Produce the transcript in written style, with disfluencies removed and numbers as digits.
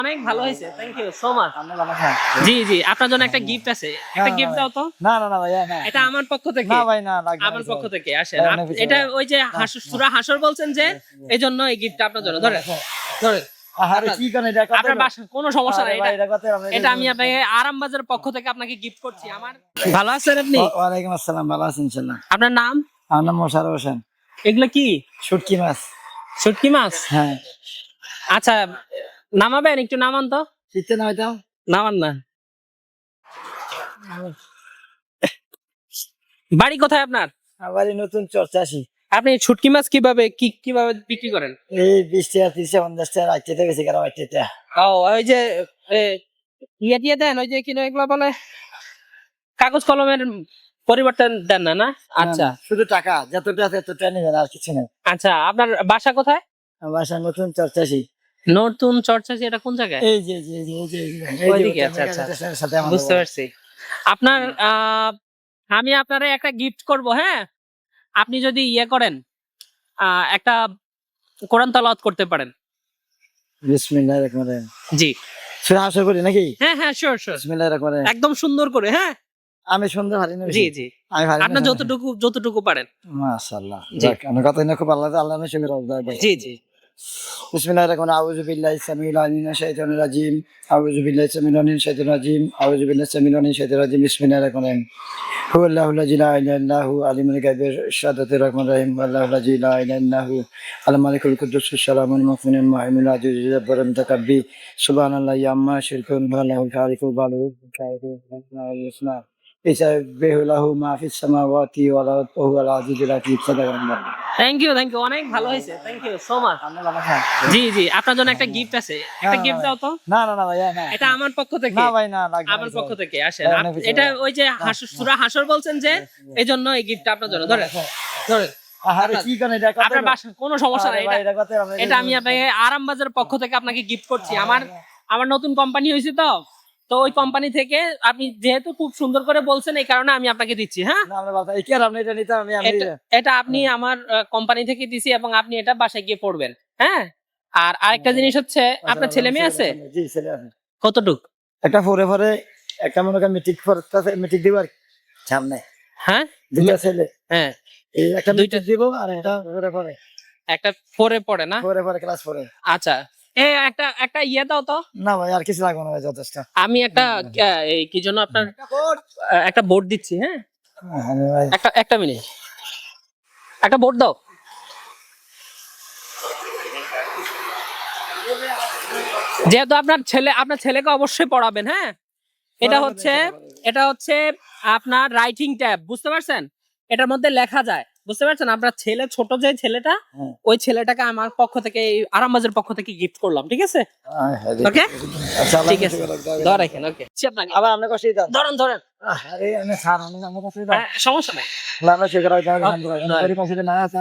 অনেক ভালো হয়েছে, থ্যাংক ইউ সো মাচ। আপনি ভালো আছেন? জি জি, আপনার জন্য একটা গিফট আছে, একটা গিফট দাও তো। না না না ভাইয়া, না এটা আমার পক্ষ থেকে। না ভাই, না লাগবে না আমার কিছু। পক্ষ থেকে আসেন। ভাই, অনেক কিছু এটা ভাইয়া। ওই যে সূরা হাসর বলছেন যে, এজন্য এই গিফটটা আপনার জন্য। ধরেন ধরেন। আরে কি করেন এটা, কত আপনার বাসা কোনো সমস্যা নাই, ভাই, এটা এটা কত আপনি? এটা আমি আপনাকে আরামবাজারের পক্ষ থেকে আপনাকে গিফট করছি। আমার ভালো আছেন আপনি? ওয়ালাইকুম আসসালাম, ভালো আছেন ইনশাআল্লাহ। আপনার নাম? আমার নাম মোশাররফ হোসেন। এগুলো কি? শুটকি মাছ। শুটকি মাছ? হ্যাঁ। আচ্ছা, নামাবেন? একটু নামান তো। চিনতে না হইতাম। নামান না। বাড়ি কোথায় আপনার? আবার এই নতুন চর্চাশি। আপনি শুটকি মাছ কিভাবে বিক্রি করেন? এই 20 টাকা 30 টাকা 50 টাকা রাখতে গেছে কারো বাচ্চাটা। ও ওই যে এ, ইয়ে দেন, ওই যে কি না এগুলো বলে, কাগজ কলমের পরিবর্তন দেন না? না আচ্ছা শুধু টাকা যতটা আছে ততটা নেবেন, আর কিছু না। আচ্ছা, আপনার বাসা কোথায়? আমার বাসা নতুন চর্চাশি। নতুন চর্চা, এটা কোন জায়গায়? এই যে যে যে যে ওইদিকে। আচ্ছা আচ্ছা, সাথে আমাদের বুঝতে পারছি। আপনার আমি আপনারে একটা গিফট করব, হ্যাঁ? আপনি যদি ইয়ে করেন, একটা কোরআন তেলাওয়াত করতে পারেন। বিসমিল্লাহির রহমানির রহিম। জি সূরা হাসর করি নাকি? হ্যাঁ হ্যাঁ, শিওর শিওর, বিসমিল্লাহির রহমানির রহিম। একদম সুন্দর করে। হ্যাঁ আমি সুন্দর পারি না। জি জি, আমি পারি না। আপনার যতটুকু পারেন। মাশাআল্লাহ। জি। যাক, আমি কথা না খুব আল্লাহর শুকর আদায় করি। জি জি। বিসমিল্লাহির রহমানির রহিম। আউযু বিল্লাহি সামিউল আলিম মিনাশ শাইতানির রাজিম। আউযু বিল্লাহি সামিউল আলিম মিনাশ শাইতানির রাজিম। আউযু বিল্লাহি সামিউল আলিম মিনাশ শাইতানির রাজিম। বিসমিল্লাহির রহমানির রহিম। হুয়াল্লাহু লা ইলাহা ইল্লাল্লাহু আলিমুল গায়বি শাহাদাতির রহমানির রহিম। ওয়াল্লাহু লা ইলাহা ইল্লাল্লাহু আল মালিকুল কুদ্দুসুস সালামুল মুমিনুল মুহাইমিনুল আজিজুল জব্বারুল মুতাকাব্বি সুবহানাল্লাহি আম্মা ইউশরিকুন ওয়া লাহুল খালিকুল বালিগুল কায়দুল ইসা বিহুলাহু মা ফিস সামাওয়াতি ওয়াল আরদি ওয়া হুয়াল আজিজুল হাকীম। সাদাকাল্লাহ। থ্যাংক ইউ অনেক ভালো হয়েছে, থ্যাংক ইউ সো মাচ। আপনি ভালো আছেন? জি জি, আপনার জন্য একটা গিফট আছে, একটা না, গিফট ভাই। দাও তো। না না না ভাইয়া, না। এটা আমার পক্ষ থেকে। না ভাই, না লাগবে না আমার কিছু। পক্ষ থেকে আসেন। ভাই, অনেক কিছু এটা ভাইয়া। ওই যে সূরা হাসর বলছেন যে, এজন্য এই গিফটটা আপনার জন্য। ধরেন ধরেন। আরে কি করেন এটা, কত? আপনার বাসা কোনো সমস্যা নাই, আরে ভাই, এটা কত আপনি? এটা আমি আপনাকে আরামবাজারের পক্ষ থেকে আপনাকে গিফট করছি। আমার নতুন কোম্পানি হয়েছে, তো ওই কোম্পানি থেকে আপনি যেহেতু খুব সুন্দর করে বলছেন, এই কারণে আমি আপনাকে দিচ্ছি। হ্যাঁ, না আমরা বাবা, কি আর আপনি এটা নিতে, আমি এটা আপনি আমার কোম্পানি থেকে দিছি, এবং আপনি এটা বাসায় গিয়ে পড়বেন। হ্যাঁ, আর আরেকটা জিনিস হচ্ছে, আপনার ছেলে মেয়ে আছে? জি, ছেলে আছে। কতটুক? একটা পরে একটা মনে করেন মেট্রিক দিব আর কি, সামনে। হ্যাঁ, দুইটা ছেলে। হ্যাঁ, এই একটা দুইটা। মেট্রিক দিব আর একটা পরে একটা ফোরে পড়ে না? ক্লাস 4 এ। আচ্ছা, একটা ইয়ে দাও তো। না ভাই, আর কিছু লাগবে না ভাই, যথেষ্ট। আমি একটা এই কি জন্য আপনার একটা বোর্ড দিচ্ছি। হ্যাঁ, আরে ভাই, একটা মিনিট, একটা বোর্ড দাও। যেহেতু আপনার ছেলেকে অবশ্যই পড়াবেন। হ্যাঁ, এটা হচ্ছে আপনার রাইটিং ট্যাব, বুঝতে পারছেন? এটার মধ্যে লেখা যায়, বুঝতে পারছেন? আপনার ছোট যে ছেলেটা, হ্যাঁ। ওই ছেলেটাকে আমার পক্ষ থেকে, এই আরামবাজারের পক্ষ থেকে গিফট করলাম। ঠিক আছে? ওকে, আচ্ছা, ঠিক আছে, ধরেন। ওকে, আবার আপনার কাছে দাও। ধরেন। আরে আমি স্যার, আমি আমার কাছে দাও। সমস্যা নাই। না না, শেখার আগে আমি কাছে না আছে।